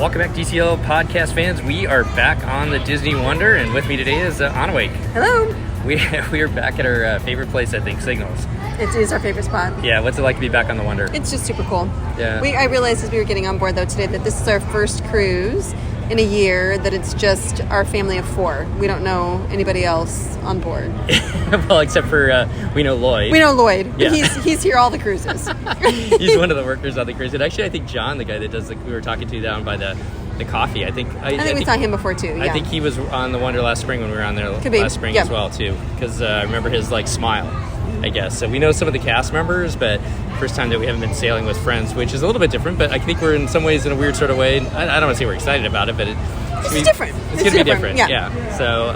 Welcome back, DCL podcast fans. We are back on the Disney Wonder, and with me today is Anawake. Hello. We are back at our favorite place, I think, Signals. It is our favorite spot. Yeah, what's it like to be back on the Wonder? It's just super cool. Yeah. I realized as we were getting on board, though, today that this is our first cruise in a year that it's just our family of four. We don't know anybody else on board. Well, except for we know Lloyd. We know Lloyd. Yeah. He's here all the cruises. He's one of the workers on the cruise. And actually, I think John, the guy that does we were talking to down by the coffee, I think we saw him before too. Yeah. I think he was on the Wonder last spring when we were on there last spring Yep. as well too, because I remember his smile, I guess. So we know some of the cast members, but first time that we haven't been sailing with friends, which is a little bit different. But I think we're in some ways in a weird sort of way. I don't want to say we're excited about it, but it's different. It's going to be different. Yeah. So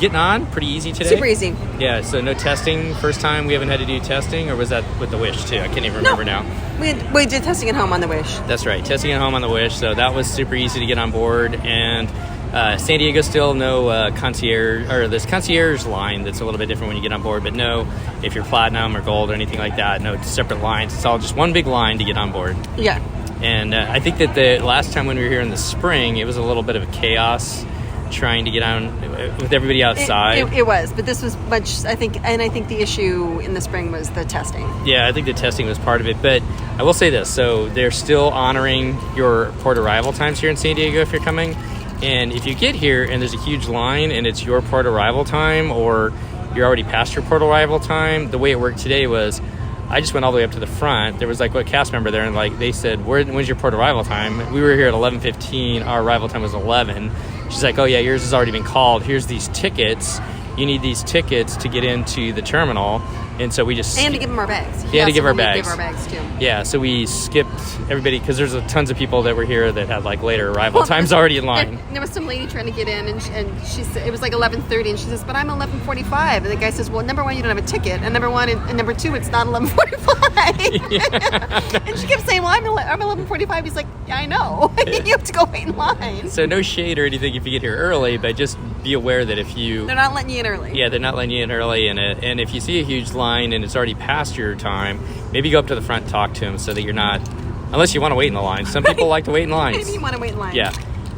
getting on pretty easy today. Super easy. Yeah. So no testing. First time we haven't had to do testing, or was that with the Wish too? I can't even remember now. We did testing at home on the Wish. That's right. Testing at home on the Wish. So that was super easy to get on board. And San Diego still no concierge, or this concierge line that's a little bit different when you get on board. But no, if you're platinum or gold or anything like that, no separate lines. It's all just one big line to get on board. Yeah. And I think that the last time when we were here in the spring, it was a little bit of a chaos trying to get on with everybody outside. It was, but this was much, I think the issue in the spring was the testing. Yeah, I think the testing was part of it. But I will say this, so they're still honoring your port arrival times here in San Diego if you're coming. And if you get here and there's a huge line and it's your port arrival time, or you're already past your port arrival time, the way it worked today was I just went all the way up to the front. There was a cast member there, and they said, when's your port arrival time? We were here at 11:15. Our arrival time was 11. She's like, oh yeah, yours has already been called. Here's these tickets. You need these tickets to get into the terminal. And so we just... And to give them our bags. Yeah, to give our bags. Give our bags, too. Yeah, so we skipped everybody, because there's tons of people that were here that had later arrival times already in line. There was some lady trying to get in, and she said, it was 11:30, and she says, but I'm 11:45. And the guy says, well, number one, you don't have a ticket. And number two, it's not 11:45. Yeah. And she kept saying, well, I'm 11:45. He's like, yeah, I know. You have to go wait in line. So no shade or anything if you get here early, but just be aware that if you... They're not letting you in early. Yeah, they're not letting you in early. And if you see a huge line and it's already past your time, maybe go up to the front and talk to them so that you're not... Unless you want to wait in the line. Some people like to wait in lines. Maybe you want to wait in line. Yeah.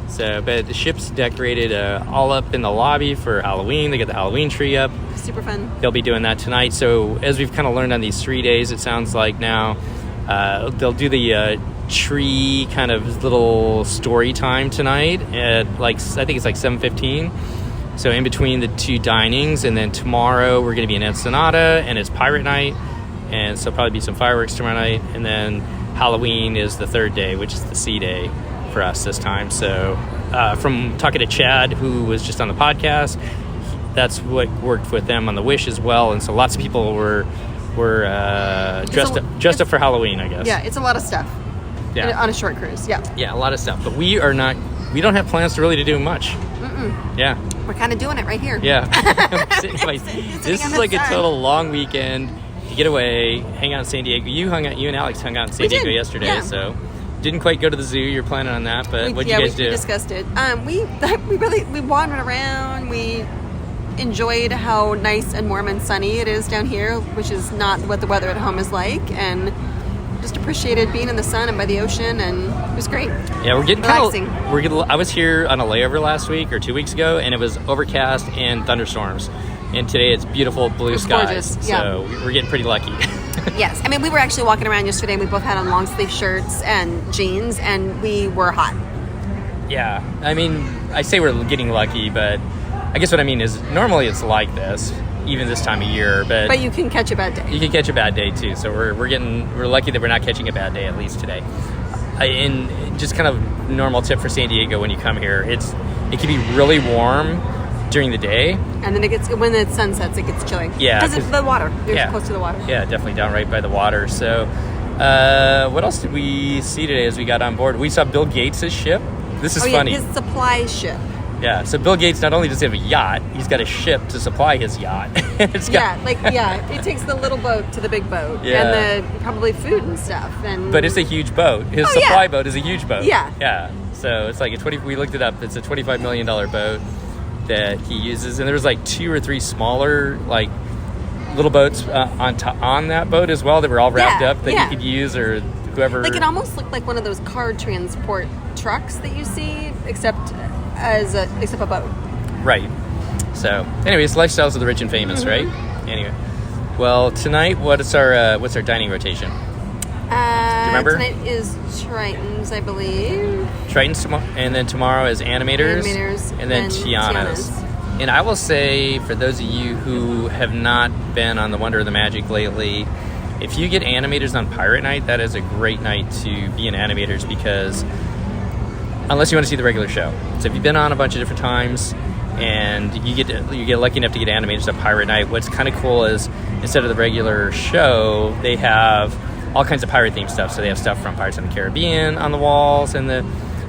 So, but the ship's decorated all up in the lobby for Halloween. They got the Halloween tree up. Super fun. They'll be doing that tonight. So as we've kind of learned on these 3 days, it sounds like now they'll do the tree kind of little story time tonight at I think it's 7:15. So in between the two dinings, and then tomorrow we're going to be in Ensenada, and it's Pirate Night, and so probably be some fireworks tomorrow night, and then Halloween is the third day, which is the sea day for us this time. So from talking to Chad, who was just on the podcast, that's what worked with them on the Wish as well, and so lots of people were dressed up for Halloween, I guess. Yeah, it's a lot of stuff. Yeah. On a short cruise. Yeah. Yeah, a lot of stuff, but we don't have plans to do much. Mm-mm. Yeah. We're kind of doing it right here. Yeah. This is a total long weekend to get away, hang out in San Diego. You and Alex hung out in San Diego yesterday, so didn't quite go to the zoo. You're planning on that, but what did you guys do? We discussed it. We wandered around. We enjoyed how nice and warm and sunny it is down here, which is not what the weather at home is like, and just appreciated being in the sun and by the ocean, and it was great. Yeah, we're getting relaxing. I was here on a layover last week or 2 weeks ago, and it was overcast and thunderstorms. And today it's beautiful blue skies. Gorgeous. Yeah. So we're getting pretty lucky. Yes. I mean, we were actually walking around yesterday, and we both had on long sleeve shirts and jeans, and we were hot. Yeah. I mean, I say we're getting lucky, but I guess what I mean is normally it's like this, even this time of year, but you can catch a bad day. You can catch a bad day too. So we're lucky that we're not catching a bad day, at least today. And just kind of normal tip for San Diego when you come here, it can be really warm during the day, and then when the sun sets, it gets chilly. Yeah, because it's the water. You're close to the water. Yeah, definitely down right by the water. So, what else did we see today as we got on board? We saw Bill Gates' ship. This is funny. His supply ship. Yeah, so Bill Gates not only does he have a yacht, he's got a ship to supply his yacht. It takes the little boat to the big boat, yeah, and the probably food and stuff. But it's a huge boat. His supply boat is a huge boat. Yeah. Yeah. So it's we looked it up. It's a $25 million boat that he uses, and there's 2 or 3 smaller little boats on that boat as well that were all wrapped up that he could use, or whoever. Like, it almost looked like one of those car transport trucks that you see, except a boat. Right. So, anyways, lifestyles of the rich and famous, right? Anyway, well, tonight, what's our dining rotation? Do you remember? Tonight is Triton's, I believe. Triton's tomorrow, and then tomorrow is Animators, and then Tiana's. And I will say, for those of you who have not been on the Wonder of the Magic lately, if you get Animators on Pirate Night, that is a great night to be in Animators, because unless you want to see the regular show. So if you've been on a bunch of different times and you get lucky enough to get Animators on Pirate Night, what's kind of cool is instead of the regular show, they have all kinds of pirate themed stuff. So they have stuff from Pirates of the Caribbean on the walls and that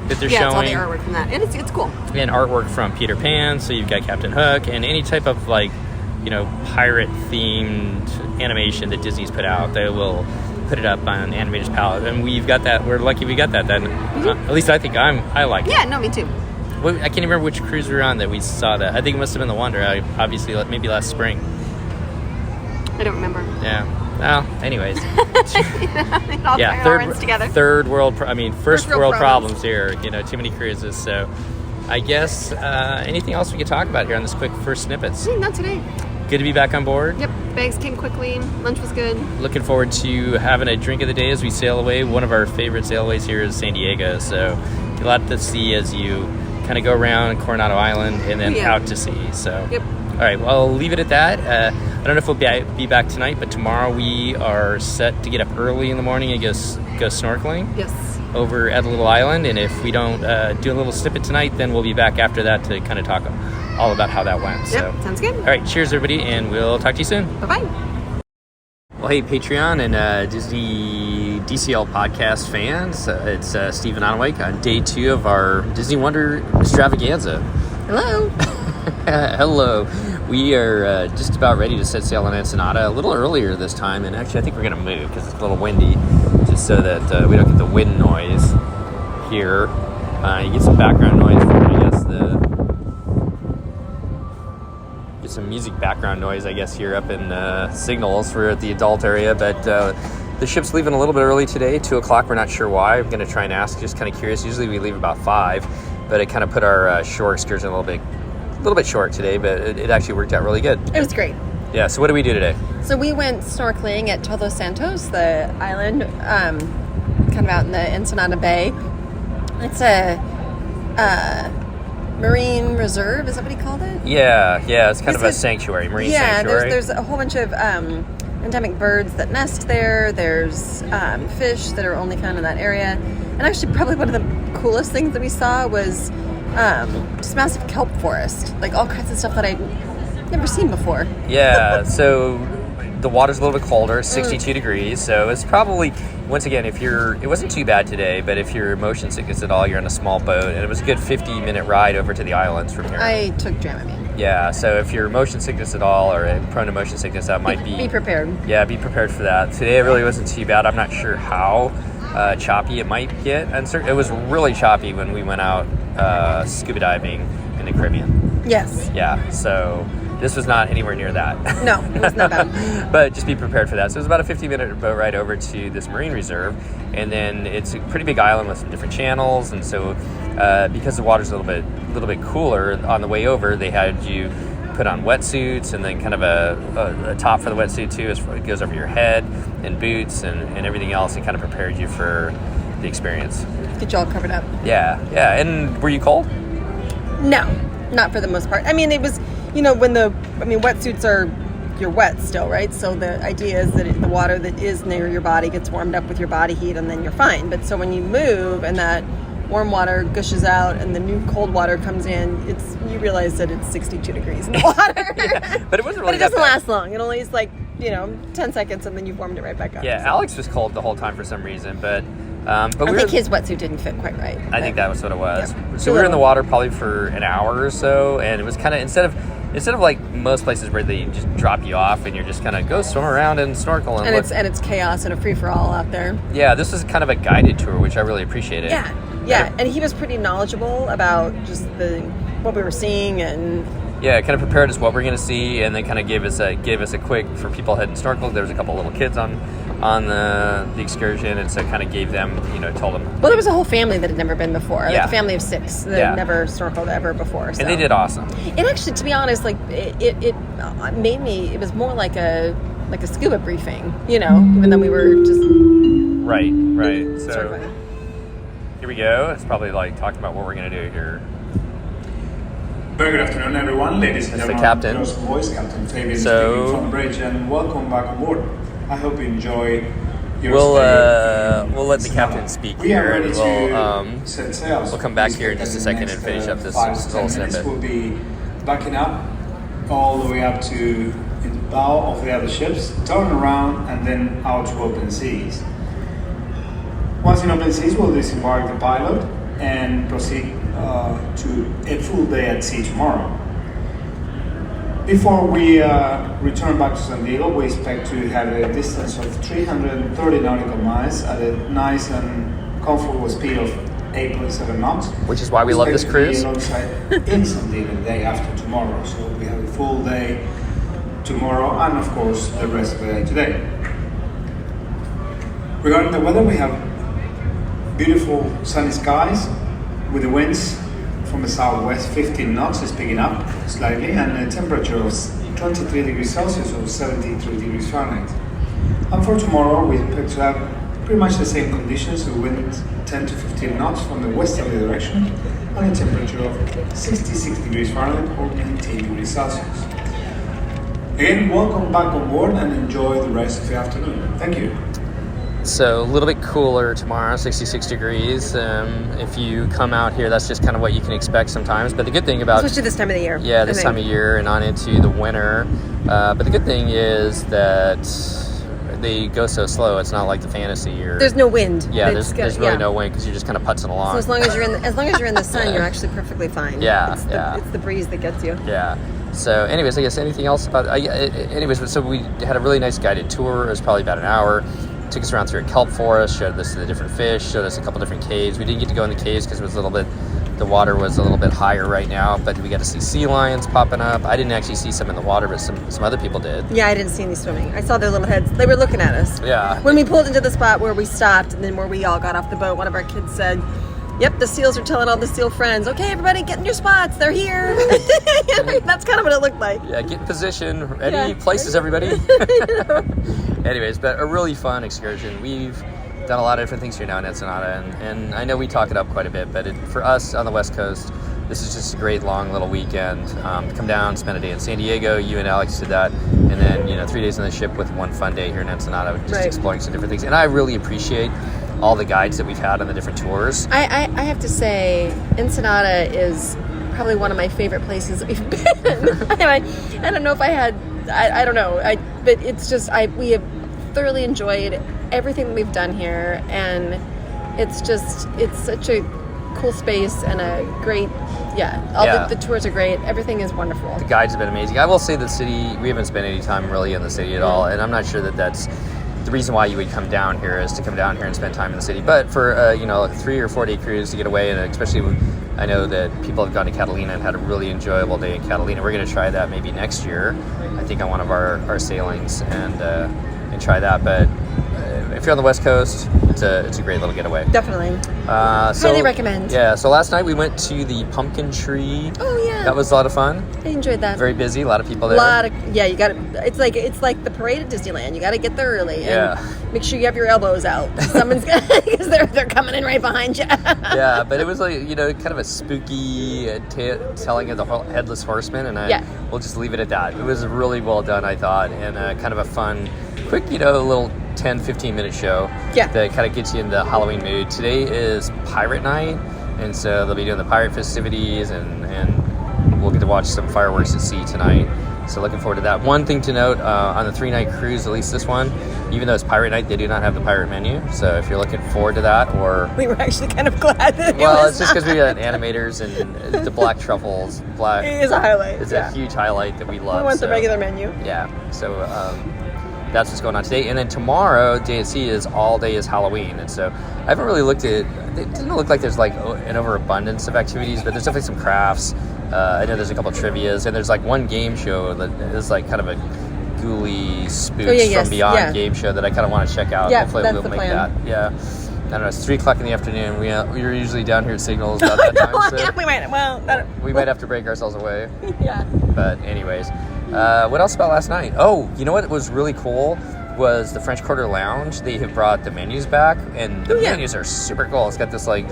they're showing. Yeah, it's all the artwork from that. And it's cool. And artwork from Peter Pan. So you've got Captain Hook and any type of pirate themed animation that Disney's put out. They will put it up on Animators palette. And we've got that. We're lucky we got that then. At least I think I like it. Yeah, no, me too. I can't even remember which cruise we were on that we saw that. I think it must have been the Wonder. Obviously, maybe last spring. I don't remember. Yeah. Well, anyways. Together. Third world. First world problems here. Too many cruises. So, I guess anything else we could talk about here on this quick first snippets? Not today. Good to be back on board. Yep. Bags came quickly. Lunch was good. Looking forward to having a drink of the day as we sail away. One of our favorite sailways here is San Diego. So, a lot to see as you kind of go around Coronado Island and then out to sea. So, yep. All right, well, I'll leave it at that. I don't know if we'll be back tonight, but tomorrow we are set to get up early in the morning and go snorkeling. Yes. Over at a little island, and if we don't do a little snippet tonight, then we'll be back after that to kind of talk all about how that went. Yep, so sounds good. All right, cheers, everybody, and we'll talk to you soon. Bye-bye. Well, hey, Patreon and Disney DCL podcast fans. It's Stephen Onawake on day 2 of our Disney Wonder extravaganza. Hello. Hello. We are just about ready to set sail on Ensenada a little earlier this time, and actually I think we're going to move because it's a little windy, just so that we don't get the wind noise here. You get some background noise from, I guess, get some music background noise, I guess, here up in Signals. We're at the adult area, but the ship's leaving a little bit early today, 2 o'clock. We're not sure why. I'm going to try and ask, just kind of curious. Usually we leave about 5, but it kind of put our shore excursion a little bit short today, but it actually worked out really good. It was great. Yeah, so what did we do today? So we went snorkeling at Todos Santos, the island, kind of out in the Ensenada Bay. It's a marine reserve, is that what he called it? Yeah, it's kind of a sanctuary, marine sanctuary. Yeah, there's a whole bunch of endemic birds that nest there. There's fish that are only found in that area. And actually, probably one of the coolest things that we saw was just massive kelp forest, like all kinds of stuff that I'd never seen before. Yeah, so the water's a little bit colder, 62 degrees, so it's probably, once again, it wasn't too bad today, but if you're motion sickness at all, you're on a small boat, and it was a good 50-minute ride over to the islands from here. I took Dramamine. Yeah, so if you're motion sickness at all, or prone to motion sickness, that might be... Be prepared. Yeah, be prepared for that. Today it really wasn't too bad. I'm not sure how choppy it might get. It was really choppy when we went out scuba diving in the Caribbean. Yes. Yeah, so this was not anywhere near that. No, it was not bad. But just be prepared for that. So it was about a 50-minute boat ride over to this marine reserve, and then it's a pretty big island with some different channels, and so because the water's a little bit cooler on the way over, they had you put on wetsuits and then kind of a top for the wetsuit too, as it goes over your head, and boots and everything else, and kind of prepared you for the experience. Get you all covered up. Yeah. And were you cold? No, not for the most part. I mean, it was, wetsuits are, you're wet still, right? So the idea is that the water that is near your body gets warmed up with your body heat, and then you're fine. But so when you move and that warm water gushes out and the new cold water comes in, you realize that it's 62 degrees in the water. Yeah, but it wasn't really But it doesn't last long. It only is 10 seconds, and then you've warmed it right back up. Yeah, so. Alex was cold the whole time for some reason, but I think his wetsuit didn't fit quite right. I think that was what it was. Yeah. So we were in the water probably for an hour or so, and it was kind of, instead of like most places where they just drop you off and you're just kind of go swim around and snorkel and it's chaos and a free-for-all out there. Yeah, this was kind of a guided tour, which I really appreciated. Yeah, and he was pretty knowledgeable about just what we were seeing, and yeah, kind of prepared us what we're going to see, and then kind of gave us a quick, for people who hadn't snorkeled, there was a couple little kids on the excursion, and so kind of gave them, told them. Well, there was a whole family that had never been before, like Yeah. a family of 6 that had never snorkeled ever before. So. And they did awesome. It actually, to be honest, like it made me. It was more like a scuba briefing, even though we were just Right. So sort of here we go. It's probably like talking about what we're going to do here. Very good afternoon, everyone. Ladies and That's the gentlemen, captain. girls and boys, Captain Fabian So- speaking from the bridge, and welcome back on board. I hope you enjoy your We'll stay. let the captain speak We are here, ready and to set sails. we'll come back Please here in get just a the second next, and finish up this 5 to 10 little minutes. snippet. We'll be backing up all the way up to the bow of the other ships, turn around, and then out to open seas. Once in open seas, we'll disembark the pilot and proceed to a full day at sea tomorrow. Before we return back to San Diego, we expect to have a distance of 330 nautical miles at a nice and comfortable speed of 8.7 knots. Which is why we love this expect to be cruise. alongside in San Diego the day after tomorrow. So we have a full day tomorrow, and of course the rest of the day today. Regarding the weather, we have beautiful sunny skies with the winds from the southwest. 15 knots is picking up slightly, and a temperature of 23 degrees Celsius or 73 degrees Fahrenheit. And for tomorrow, we expect to have pretty much the same conditions, with wind 10 to 15 knots from the westerly direction, and a temperature of 66 degrees Fahrenheit or 19 degrees Celsius. Again, welcome back on board and enjoy the rest of the afternoon. Thank you. So a little bit cooler tomorrow, 66 degrees. If you come out here, that's just kind of what you can expect sometimes. But the good thing about especially this time of the year. yeah, this time of year and on into the winter. But the good thing is that they go so slow. It's not like the fantasy or There's no wind. yeah. It's There's good, really yeah. no wind because you're just kind of putzing along. So as long as you're in the sun, you're actually perfectly fine. Yeah, it's yeah. It's the breeze that gets you. Yeah. So, anyways, I guess anything else about? Anyways, so we had a really nice guided tour. It was probably about an hour. Took us around through a kelp forest, showed us the different fish, showed us a couple different caves. We didn't get to go in the caves because it was the water was a little bit higher right now, but we got to see sea lions popping up. I didn't actually see some in the water, but some other people did. Yeah, I didn't see any swimming. I saw their little heads. They were looking at us. Yeah. When we pulled into the spot where we stopped and then where we all got off the boat, one of our kids said, "Yep, the seals are telling all the seal friends, okay, everybody get in your spots. They're here." That's kind of what it looked like. Yeah, get in position, ready, Yeah. places, everybody. Anyways, but a really fun excursion. We've done a lot of different things here now in Ensenada, and I know we talk it up quite a bit, but for us on the West Coast, this is just a great long little weekend. Come down, spend a day in San Diego. You and Alex did that, and then 3 days on the ship with one fun day here in Ensenada, just Right. exploring some different things. And I really appreciate all the guides that we've had on the different tours. I have to say, Ensenada is probably one of my favorite places that we've been. I don't know if I had, I don't know, but it's just, we have thoroughly enjoyed everything that we've done here, and it's such a cool space and a great, the tours are great. Everything is wonderful. The guides have been amazing. I will say the city, we haven't spent any time really in the city at all, and I'm not sure that that's the reason why you would come down here is to come down here and spend time in the city. But for a 3 or 4 day cruise to get away, and especially I know that people have gone to Catalina and had a really enjoyable day in Catalina. We're going to try that maybe next year, I think, on one of our sailings and try that. But if you're on the West Coast, it's a great little getaway. Definitely. Highly recommend. Yeah. So last night we went to the pumpkin tree. Oh yeah. That was a lot of fun. I enjoyed that. Very busy. A lot of people there. You got to. It's like the parade at Disneyland. You got to get there early. Yeah. And make sure you have your elbows out. Someone's because they're coming in right behind you. Yeah, but it was like kind of a spooky telling of the Headless Horseman, and we'll just leave it at that. It was really well done, I thought, and kind of a fun, quick, little 10-15 minute show that kind of gets you in the Halloween mood. Today is Pirate Night, and so they'll be doing the pirate festivities, and we'll get to watch some fireworks at sea tonight. So looking forward to that. One thing to note, on the 3-night cruise, at least this one, even though it's Pirate Night, they do not have the pirate menu. So if you're looking forward to that, or... We were actually kind of glad that it's just because we got animators and the black truffles. It is a highlight. It's a huge highlight that we love. We want the regular menu. Yeah. So that's what's going on today. And then tomorrow, day at sea is all day is Halloween. And so I haven't really looked at it. It doesn't look like there's like an overabundance of activities, but there's definitely some crafts. I know there's a couple trivias, and there's like one game show that is like kind of a ghouly spooks from beyond game show that I kind of want to check out. Yeah, hopefully that's we'll the make plan. that. Yeah. I don't know. It's 3:00 in the afternoon. We're usually down here at Signals about that time. So we might have to break ourselves away. Yeah. But anyways, what else about last night? Oh, you know what was really cool was the French Quarter Lounge. They have brought the menus back, and the menus are super cool. It's got this like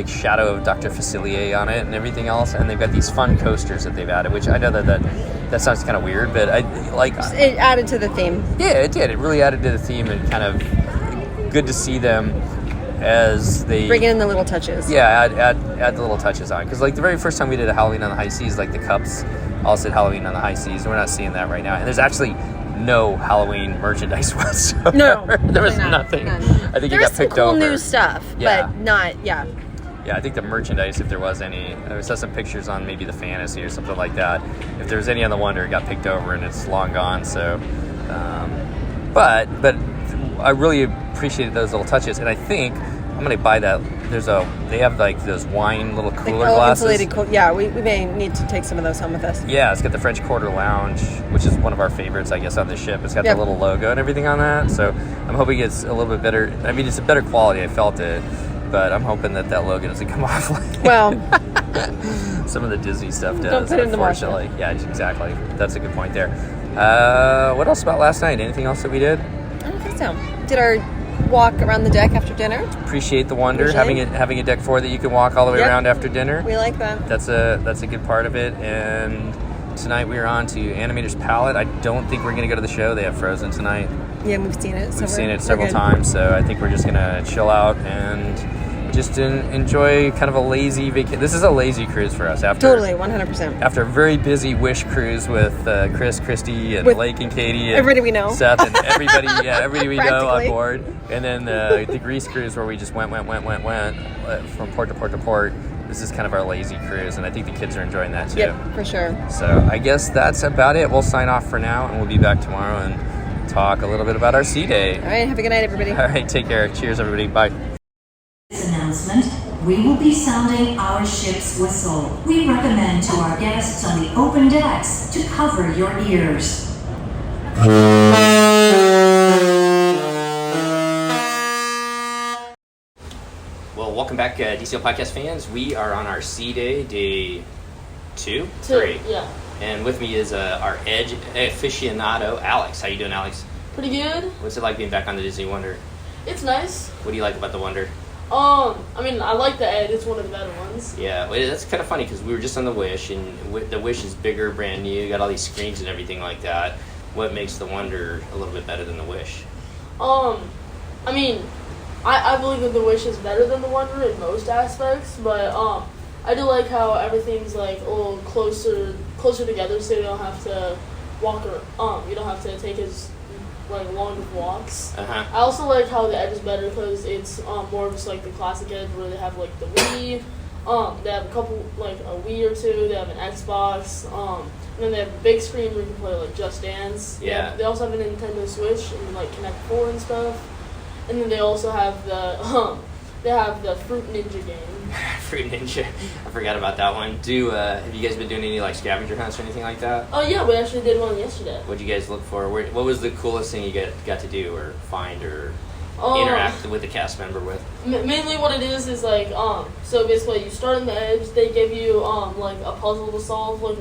shadow of Dr. Facilier on it and everything else, and they've got these fun coasters that they've added, which I know that sounds kind of weird, but I like it added to the theme. Yeah, it did. It really added to the theme, and kind of good to see them as they bring in the little touches. Yeah, add the little touches on, because like the very first time we did a Halloween on the High Seas, like the cups all said Halloween on the High Seas, and we're not seeing that right now. And there's actually no Halloween merchandise whatsoever. No, there was nothing. None. I think it got picked cool over. New stuff, Yeah. but not Yeah, I think the merchandise, if there was any, I saw some pictures on maybe the Fantasy or something like that. If there was any on the Wonder, it got picked over and it's long gone. So, but I really appreciated those little touches, and I think I'm gonna buy that. They have like those wine little cooler glasses. Insulated we may need to take some of those home with us. Yeah, it's got the French Quarter Lounge, which is one of our favorites, I guess, on the ship. It's got the little logo and everything on that. So I'm hoping it's a little bit better. I mean, it's a better quality. I felt it, but I'm hoping that logo doesn't come off. Well, some of the Disney stuff does. Don't put it in the unfortunately. Yeah, exactly. That's a good point there. What else about last night? Anything else that we did? I don't think so. Did our walk around the deck after dinner. Appreciate the Wonder, having a deck 4 that you can walk all the way around after dinner. We like that. That's a good part of it. And tonight we are on to Animator's Palette. I don't think we're going to go to the show. They have Frozen tonight. Yeah, we've seen it. We've seen it several times, so I think we're just going to chill out and just enjoy kind of a lazy vacation. This is a lazy cruise for us. Totally, 100%. After a very busy Wish cruise with Chris, Christy, and Lake and Katie, and everybody we know, Seth, and everybody we know on board, and then the Greece cruise where we just went from port to port to port. This is kind of our lazy cruise, and I think the kids are enjoying that too. Yep, for sure. So I guess that's about it. We'll sign off for now, and we'll be back tomorrow and talk a little bit about our sea day. All right, have a good night, everybody. All right, take care. Cheers, everybody. Bye. Announcement, we will be sounding our ship's whistle. We recommend to our guests on the open decks to cover your ears. Well, welcome back, DCL Podcast fans. We are on our sea day 2, 3. Yeah. And with me is our Edge aficionado, Alex. How you doing, Alex? Pretty good. What's it like being back on the Disney Wonder? It's nice. What do you like about the Wonder? I mean, I like the Ed. It's one of the better ones. Yeah, well, that's kind of funny because we were just on the Wish, and the Wish is bigger, brand new. You got all these screens and everything like that. What makes the Wonder a little bit better than the Wish? I mean, I believe that the Wish is better than the Wonder in most aspects, but I do like how everything's like a little closer together, so you don't have to walk or you don't have to take as like long walks. Uh-huh. I also like how the Edge is better because it's more of just like the classic Edge where they have like the Wii. They have a couple, like a Wii or two. They have an Xbox. And then they have a big screen where you can play like Just Dance. Yeah. They also have a Nintendo Switch and like Connect 4 and stuff. And then they also have the Fruit Ninja game. Fruit Ninja. I forgot about that one. Have you guys been doing any like scavenger hunts or anything like that? Oh yeah, we actually did one yesterday. What'd you guys look for? What was the coolest thing you got to do or find or interact with the cast member with? Mainly what it is like so basically you start on the Edge. They give you like a puzzle to solve. Like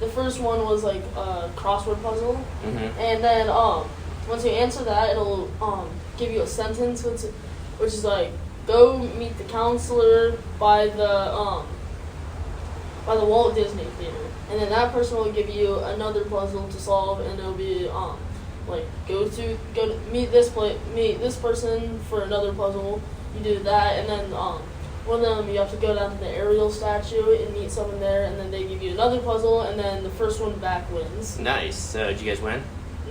the first one was like a crossword puzzle, and then once you answer that, it'll give you a sentence which is like, go meet the counselor by the Walt Disney Theater, and then that person will give you another puzzle to solve, and it'll be like go to meet this person for another puzzle. You do that, and then one of them you have to go down to the Ariel statue and meet someone there, and then they give you another puzzle, and then the first one back wins. Nice. Did you guys win?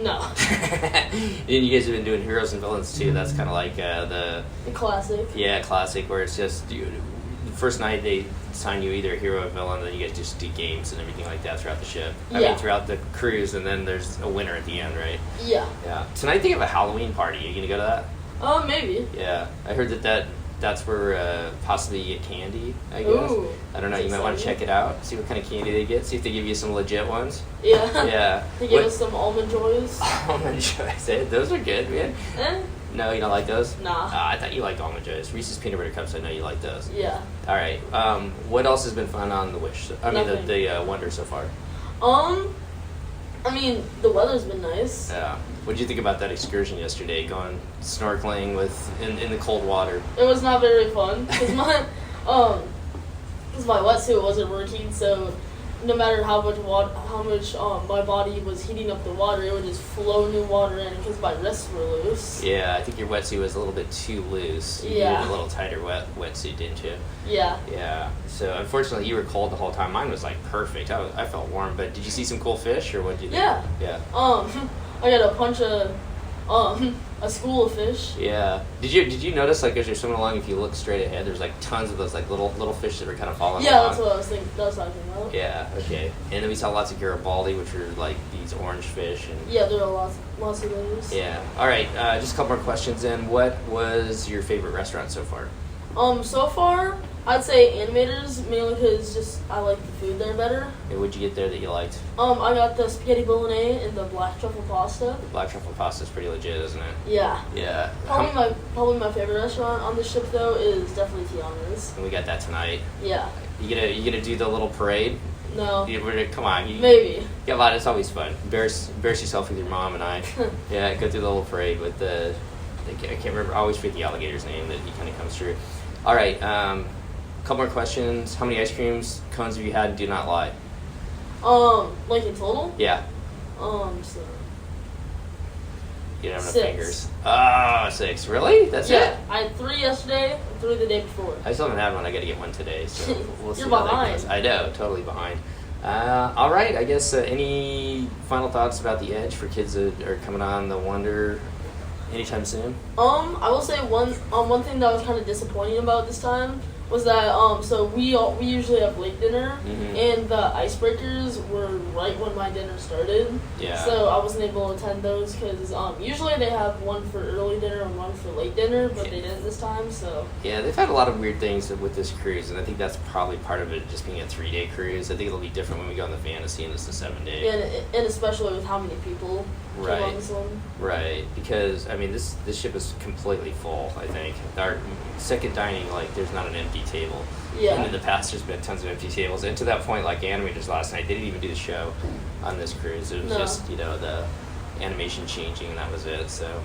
No. And you guys have been doing Heroes and Villains too. That's kind of like the classic. Yeah, classic, where it's just the first night they assign you either a hero or villain, and then you guys just do games and everything like that throughout the ship. I mean, throughout the cruise, and then there's a winner at the end, right? Yeah. Yeah. Tonight they have a Halloween party. Are you gonna go to that? Maybe. Yeah, I heard that that's where possibly you get candy, I guess. Ooh, I don't know. You might want to check it out. See what kind of candy they get. See if they give you some legit ones. Yeah. Yeah. They give us some almond joys. Almond Joys. Those are good, man. No, you don't like those? Nah. I thought you liked Almond Joys. Reese's Peanut Butter Cups, I know you like those. Yeah. All right. What else has been fun on the Wish? I mean, Nothing. the Wonder so far? I mean, the weather's been nice. Yeah. What did you think about that excursion yesterday, going snorkeling in the cold water? It was not very fun because my wetsuit wasn't working, so no matter how much my body was heating up the water, it would just flow new water in because my wrists were loose. Yeah, I think your wetsuit was a little bit too loose. You needed a little tighter wetsuit, didn't you? Yeah. Yeah. So unfortunately, you were cold the whole time. Mine was like perfect. I felt warm. But did you see some cool fish, or what did you? Yeah. Yeah. I got a punch a school of fish. Yeah. Did you notice, like, as you're swimming along, if you look straight ahead, there's like tons of those like little fish that were kind of falling Yeah, along? that's what I was thinking. That's what I was talking about. Yeah. Okay. And then we saw lots of Garibaldi, which are like these orange fish. And Yeah, there are lots of those. yeah. All right. Just a couple more questions. Then, what was your favorite restaurant so far? So far, I'd say Animators, mainly because just I like the food there better. Okay, what'd you get there that you liked? I got the spaghetti bolognese and the black truffle pasta. The black truffle pasta is pretty legit, isn't it? Yeah. Yeah. Probably my favorite restaurant on the ship though is definitely Tiana's. And we got that tonight. Yeah. You gonna do the little parade? No. Come on. Maybe. Yeah, but it's always fun. Embarrass yourself with your mom and I. Yeah, go through the little parade with the. I can't remember. I always forget the alligator's name that he kind of comes through. All right. Couple more questions. How many ice creams cones have you had? And do not lie. Like in total? Yeah. So. You don't have enough 6. fingers. Oh, 6. Really? That's it? Yeah, I had 3 yesterday and 3 the day before. I still haven't had one. I got to get one today. So we'll see. You're how that behind. goes. I know, totally behind. All right. I guess any final thoughts about the Edge for kids that are coming on the Wonder anytime soon? I will say one thing that was kind of disappointing about this time was that so we usually have late dinner, and the icebreakers were right when my dinner started. Yeah. So I wasn't able to attend those because usually they have one for early dinner and one for late dinner, but they didn't this time. So Yeah, they've had a lot of weird things with this cruise, and I think that's probably part of it, just being a 3-day cruise. I think it'll be different when we go on the Fantasy and it's a 7-day. and especially with how many people came on this one. Right, because I mean this ship is completely full. I think our second dining, like, there's not an empty table. Yeah. And in the past, there's been tons of empty tables. And to that point, like Animators last night, they didn't even do the show on this cruise. It was just the animation changing, and that was it. So.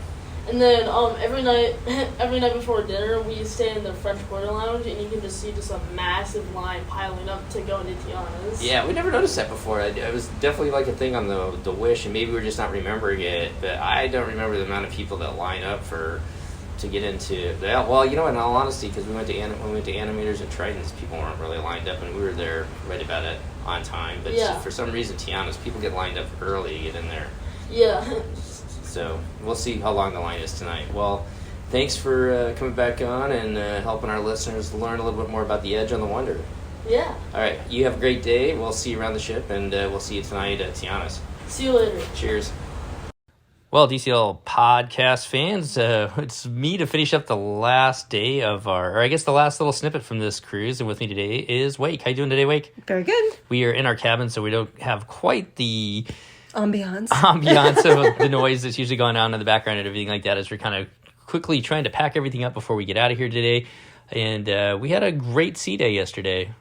And then every night before dinner, we stay in the French Quarter Lounge, and you can just see just a massive line piling up to go into Tiana's. Yeah, we never noticed that before. It was definitely like a thing on the Wish, and maybe we're just not remembering it. But I don't remember the amount of people that line up to get into. Well, in all honesty, because when we went to Animators and Tritons, people weren't really lined up, and we were there right about it on time. But for some reason, Tiana's people get lined up early to get in there. Yeah. So we'll see how long the line is tonight. Well, thanks for coming back on and helping our listeners learn a little bit more about the Edge on the Wonder. Yeah. All right. You have a great day. We'll see you around the ship, and we'll see you tonight at Tiana's. See you later. Cheers. Well, DCL podcast fans, it's me to finish up the last day of the last little snippet from this cruise. And with me today is Wake. How you doing today, Wake? Very good. We are in our cabin, so we don't have quite the Ambiance of the noise that's usually going on in the background and everything like that, as we're kind of quickly trying to pack everything up before we get out of here today. And we had a great sea day yesterday.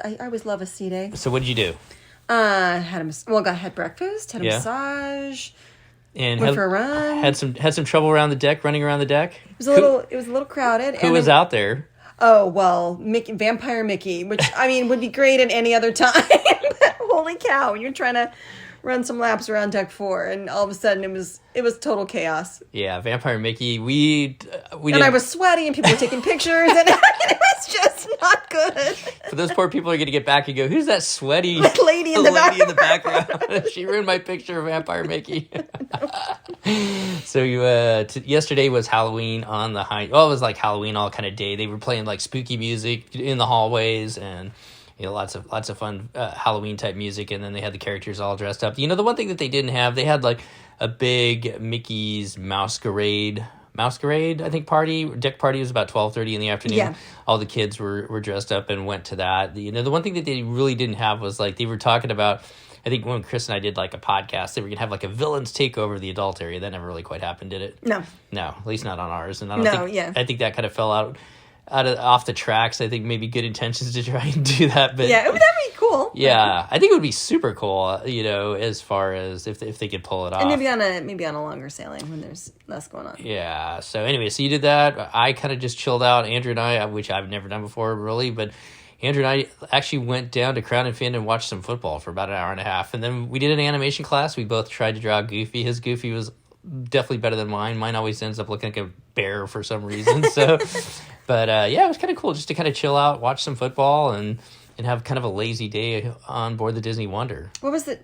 I always love a sea day. So what did you do? Had breakfast, had a massage, And went for a run. Had some trouble running around the deck. It was a little crowded. Who was out there? Oh, well, Vampire Mickey, which would be great at any other time. But holy cow, you're trying to run some laps around deck 4, and all of a sudden it was total chaos. Yeah, Vampire Mickey. We and I was sweaty, and people were taking pictures, and it was just not good. For those poor people are going to get back and go, "Who's that sweaty lady in the background?" She ruined my picture of Vampire Mickey. So yesterday was Halloween on the high. Well, it was like Halloween all kind of day. They were playing like spooky music in the hallways and. Lots of fun Halloween type music, and then they had the characters all dressed up. The one thing that they didn't have, they had like a big Mickey's Masquerade masquerade, I think, deck party was about 12:30 in the afternoon. Yeah. All the kids were dressed up and went to that. The one thing that they really didn't have was like they were talking about, I think when Chris and I did like a podcast, they were gonna have like a villains take over the adult area. That never really quite happened, did it? No. No, at least not on ours. And I think that kind of fell off the tracks. I think maybe good intentions to try and do that, but Yeah, that'd be cool. yeah, I think it would be super cool. As far as if they could pull it off, And maybe on a longer sailing when there's less going on. Yeah. So anyway, so you did that. I kind of just chilled out. Andrew and I, which I've never done before, really, but Andrew and I actually went down to Crown and Fin and watched some football for about an hour and a half, and then we did an animation class. We both tried to draw Goofy. His Goofy was definitely better than mine. Mine always ends up looking like a bear for some reason. So, but yeah, it was kind of cool just to kind of chill out, watch some football, and have kind of a lazy day on board the Disney Wonder. What was the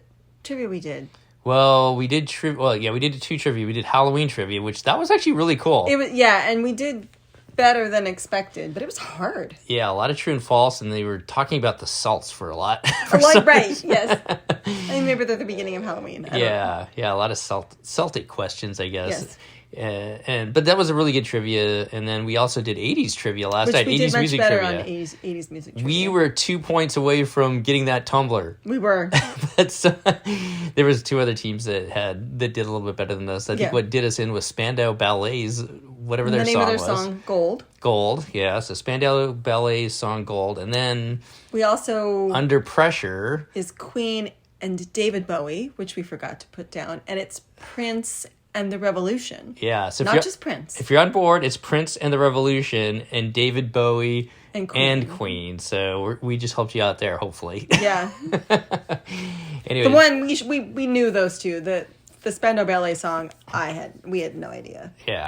trivia we did? Well, we did we did 2 trivia. We did Halloween trivia, which that was actually really cool. It was, yeah, and we did better than expected, but it was hard. Yeah, a lot of true and false, and they were talking about the salts for a lot. Right, yes. I mean, maybe they're the beginning of Halloween. Yeah, a lot of Celtic questions, I guess. Yes. But that was a really good trivia, and then we also did 80s trivia last night. We 80s did much music better trivia. on 80s music trivia. We were 2 points away from getting that tumbler. We were. But there was 2 other teams that did a little bit better than us. I think what did us in was Spandau Ballet's whatever their song was. The name of their song, Gold. Gold, yeah. So Spandau Ballet's song Gold, and then we also Under Pressure is Queen and David Bowie, which we forgot to put down, and it's Prince and the Revolution. Yeah, so not just Prince. If you're on board, it's Prince and the Revolution and David Bowie and Queen. So we just helped you out there, hopefully. Yeah. Anyway, the one we knew those two. The Spandau Ballet song we had no idea. Yeah.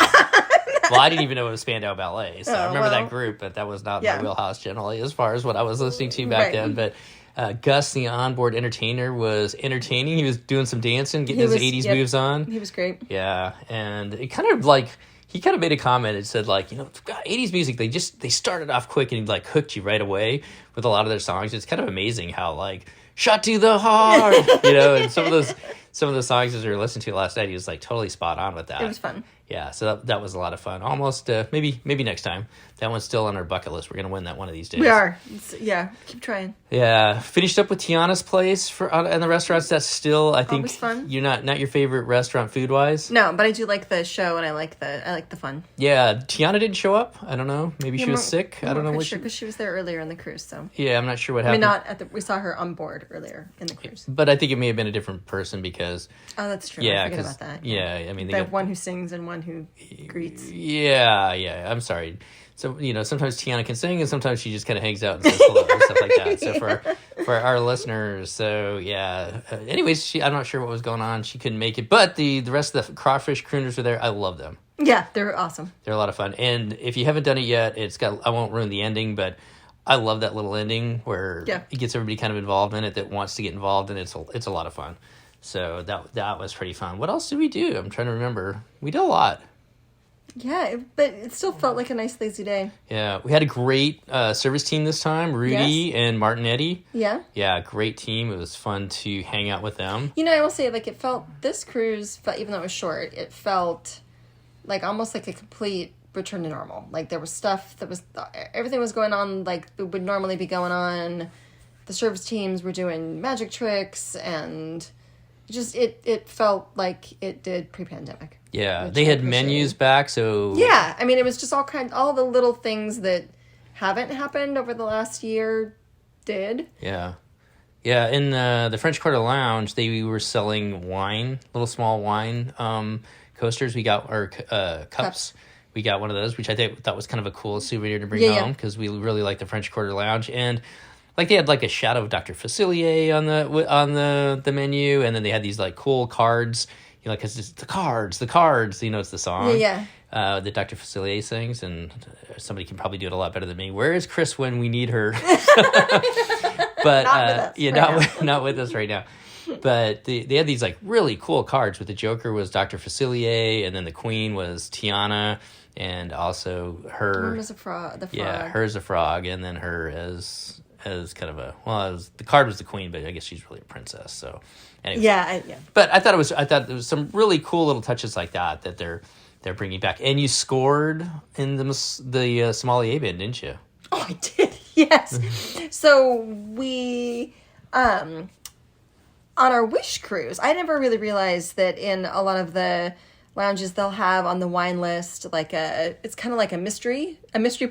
Well, I didn't even know it was Spandau Ballet, so I remember that group, but that was not my wheelhouse generally as far as what I was listening to back then. But Gus, the onboard entertainer, was entertaining. He was doing some dancing, getting his 80s moves on. He was great. Yeah, and it kind of like he kind of made a comment. It said like, 80s music, they started off quick and like hooked you right away with a lot of their songs. It's kind of amazing how like shot to the heart, and some of the songs as we were listening to last night, he was like totally spot on with that. It was fun. Yeah, so that was a lot of fun. Almost maybe next time. That one's still on our bucket list. We're gonna win that one of these days. We are. Keep trying. Yeah, finished up with Tiana's place and the restaurants. That's still, I think, always fun. You're not your favorite restaurant food wise. No, but I do like the show and I like the fun. Yeah, Tiana didn't show up. I don't know. Maybe she was sick. I don't know. Because she was there earlier in the cruise. So yeah, I'm not sure what happened. we saw her on board earlier in the cruise. But I think it may have been a different person because. Oh, that's true. Yeah, I forget about that. Yeah, I mean, they have one who sings and one who greets. Yeah. I'm sorry. So sometimes Tiana can sing, and sometimes she just kind of hangs out and says hello and stuff like that. So for our listeners, so yeah. Anyways, I'm not sure what was going on. She couldn't make it, but the rest of the crawfish crooners were there. I love them. Yeah, they're awesome. They're a lot of fun. And if you haven't done it yet, I won't ruin the ending, but I love that little ending where it gets everybody kind of involved in it that wants to get involved, and it's a lot of fun. So that was pretty fun. What else did we do? I'm trying to remember. We did a lot. Yeah, but it still felt like a nice lazy day. Yeah, we had a great service team this time, Rudy and Martinetti. Yeah. Yeah, great team. It was fun to hang out with them. I will say, this cruise, even though it was short, it felt like almost like a complete return to normal. Like there was stuff everything was going on like it would normally be going on. The service teams were doing magic tricks and it felt like it did pre-pandemic. Yeah, they had menus back, so... Yeah, I mean, it was just all the little things that haven't happened over the last year did. Yeah. Yeah, in the French Quarter Lounge, they were selling wine, little small wine coasters. We got, or cups. We got one of those, which I thought was kind of a cool souvenir to bring home, because we really like the French Quarter Lounge. And... like they had like a shadow of Dr. Facilier on the menu, and then they had these like cool cards, because it's the cards, it's the song. Yeah. That Dr. Facilier sings, and somebody can probably do it a lot better than me. Where is Chris when we need her? But not with us right now. But they had these like really cool cards. With the Joker was Dr. Facilier, and then the Queen was Tiana, and also her. One was the frog. Yeah, her as a frog, and then her as kind of the card was the Queen, but I guess she's really a princess. So anyway, yeah. But I thought there was some really cool little touches like that they're they're bringing back. And you scored in the Somalia band, didn't you? Oh, I did. Yes. So we, on our Wish cruise, I never really realized that in a lot of the lounges they'll have on the wine list it's kind of like a mystery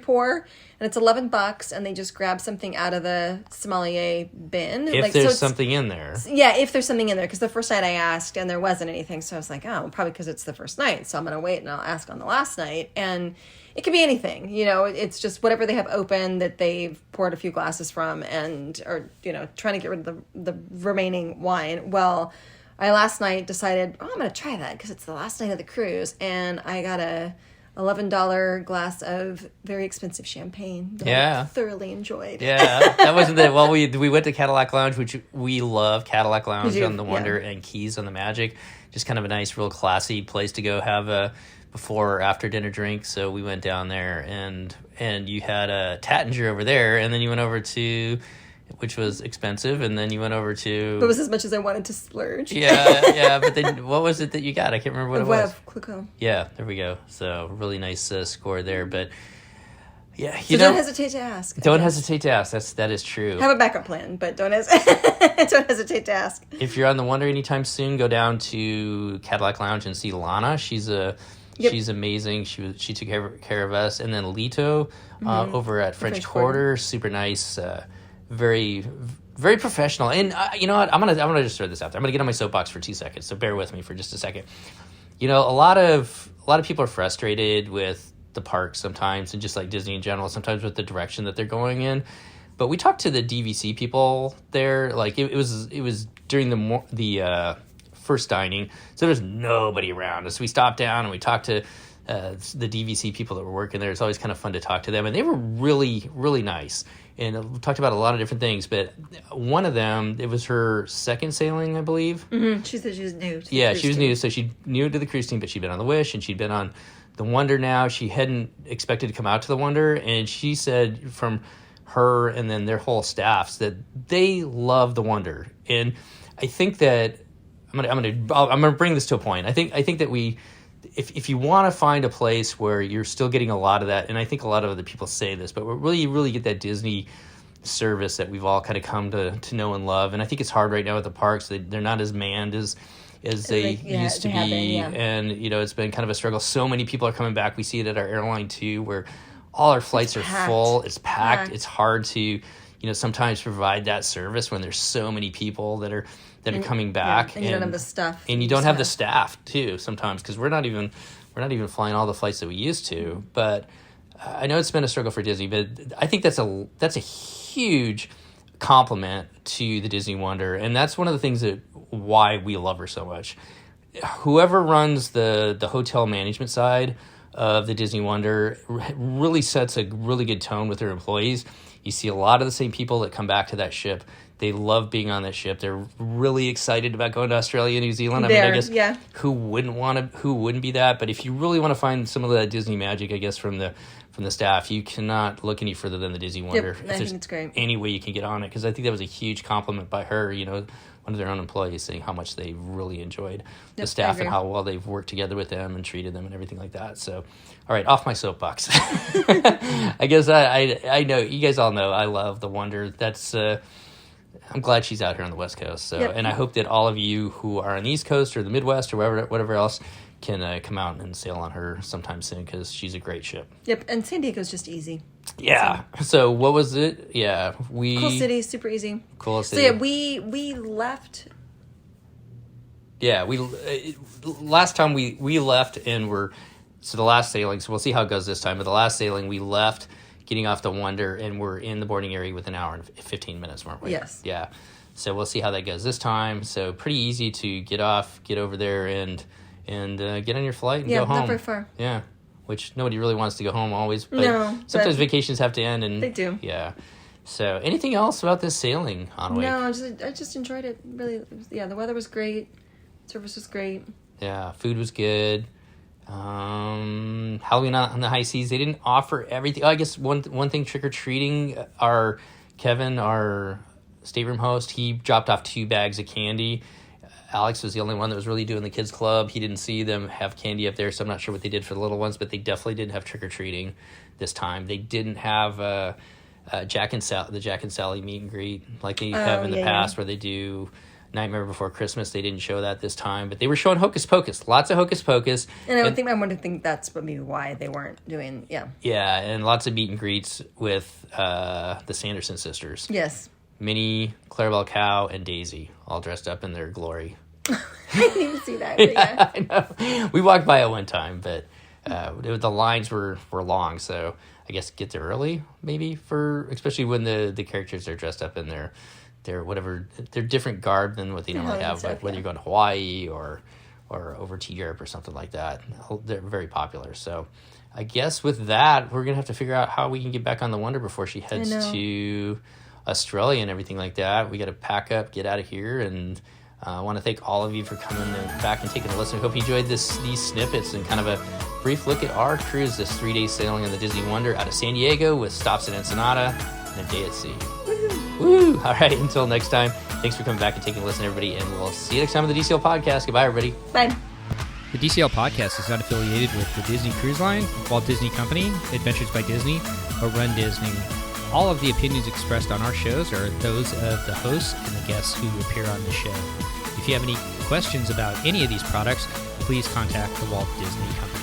pour, and it's $11, and they just grab something out of the sommelier bin. If there's something in there. Yeah, if there's something in there, because the first night I asked and there wasn't anything, so I was like, oh, probably because it's the first night, so I'm gonna wait and I'll ask on the last night. And it could be anything, it's just whatever they have open that they've poured a few glasses from, or trying to get rid of the remaining wine. Well, I last night decided, I'm going to try that because it's the last night of the cruise, and I got a $11 glass of very expensive champagne that I thoroughly enjoyed. Yeah, that wasn't it. Well, we went to Cadillac Lounge, which we love. Cadillac Lounge on the Wonder and Keys on the Magic. Just kind of a nice, real classy place to go have a before or after dinner drink. So we went down there, and you had a Tattinger over there, and then you went over to, which was expensive, and then you went over to... It was as much as I wanted to splurge. Yeah, but then what was it that you got? I can't remember what it was. Clicquot. Yeah, there we go. So really nice score there, but yeah. Don't hesitate to ask. Don't hesitate to ask. That is true. Have a backup plan, but don't hesitate to ask. If you're on the Wonder anytime soon, go down to Cadillac Lounge and see Lana. She's amazing. She took care of us, and then Lito over at French Quarter, super nice. Very, very professional. And you know what? I'm gonna just throw this out there. I'm gonna get on my soapbox for 2 seconds. So bear with me for just a second. A lot of people are frustrated with the parks sometimes, and just like Disney in general, sometimes with the direction that they're going in. But we talked to the DVC people there. Like it was during the first dining, so there was nobody around us. So we stopped down and we talked to the DVC people that were working there. It's always kind of fun to talk to them, and they were really, really nice. And we talked about a lot of different things, but one of them, it was her second sailing, I believe. Mm-hmm. She said she was new. She was new, so she's new to the cruise team, but she'd been on the Wish, and she'd been on the Wonder now. She hadn't expected to come out to the Wonder, and she said from her and then their whole staffs that they love the Wonder. And I think that I'm gonna bring this to a point. I think that we... If you want to find a place where you're still getting a lot of that, and I think a lot of other people say this, but we really get that Disney service that we've all kind of come to know and love. And I think it's hard right now at the parks. They're not as manned as they used to be. And, it's been kind of a struggle. So many people are coming back. We see it at our airline, too, where all our flights are full. It's packed. It's hard to, sometimes provide that service when there's so many people that are coming back, and you don't have the stuff, and you don't have the staff too sometimes, because we're not even flying all the flights that we used to. But I know it's been a struggle for Disney, but I think that's a huge compliment to the Disney Wonder, and that's one of the things that why we love her so much. Whoever runs the hotel management side of the Disney Wonder really sets a really good tone with their employees. You see a lot of the same people that come back to that ship. They love being on that ship. They're really excited about going to Australia and New Zealand. I mean, I guess who wouldn't be that? But if you really want to find some of that Disney magic, I guess from the staff, you cannot look any further than the Disney Wonder. Yep, I think it's great. Any way you can get on it, because I think that was a huge compliment by her. One of their own employees saying how much they really enjoyed the staff and how well they've worked together with them and treated them and everything like that. So, all right, off my soapbox. I guess I know you guys all know I love the Wonder. That's I'm glad she's out here on the West Coast. So, and I hope that all of you who are on the East Coast or the Midwest or whatever else can come out and sail on her sometime soon, because she's a great ship. Yep, and San Diego's just easy. Yeah. So what was it? Yeah, cool city, super easy. Cool city. So we left. Yeah, last time we left and the last sailing. So we'll see how it goes this time. But the last sailing we left, getting off the Wonder, and we're in the boarding area with an hour and 15 minutes, weren't we? Yes. Yeah. So we'll see how that goes this time. So pretty easy to get off, get over there, and get on your flight and go home. Yeah, not very far. Yeah, which nobody really wants to go home always. But no. Sometimes vacations have to end, and they do. Yeah. So anything else about this sailing, Hanway? No, I just enjoyed it. Really, the weather was great. Service was great. Yeah, food was good. Halloween on the high seas, they didn't offer everything. I guess one thing, trick-or-treating, Kevin, our stateroom host, he dropped off 2 bags of candy. Alex was the only one that was really doing the kids club. He didn't see them have candy up there, so I'm not sure what they did for the little ones, but they definitely didn't have trick-or-treating this time. They didn't have the Jack and Sally meet and greet like they have in the past where they do Nightmare Before Christmas. They didn't show that this time, but they were showing Hocus Pocus. Lots of Hocus Pocus. And I think that's maybe why they weren't doing, Yeah, and lots of meet and greets with the Sanderson sisters. Yes. Minnie, Clarabelle Cow, and Daisy, all dressed up in their glory. I didn't even see that. Yeah. I know. We walked by it one time, but the lines were long, so I guess get there early, maybe, especially when the characters are dressed up in their different garb than what they normally have, but whether you're going to Hawaii or over to Europe or something like that. They're very popular. So I guess with that, we're going to have to figure out how we can get back on the Wonder before she heads to Australia and everything like that. We got to pack up, get out of here, and I want to thank all of you for coming back and taking a listen. I hope you enjoyed these snippets and kind of a brief look at our cruise, this 3-day sailing on the Disney Wonder out of San Diego with stops in Ensenada and a day at sea. Woo! All right, until next time, thanks for coming back and taking a listen, everybody, and we'll see you next time on the DCL Podcast. Goodbye, everybody. Bye. The DCL Podcast is not affiliated with the Disney Cruise Line, Walt Disney Company, Adventures by Disney, or Run Disney. All of the opinions expressed on our shows are those of the hosts and the guests who appear on the show. If you have any questions about any of these products, please contact the Walt Disney Company.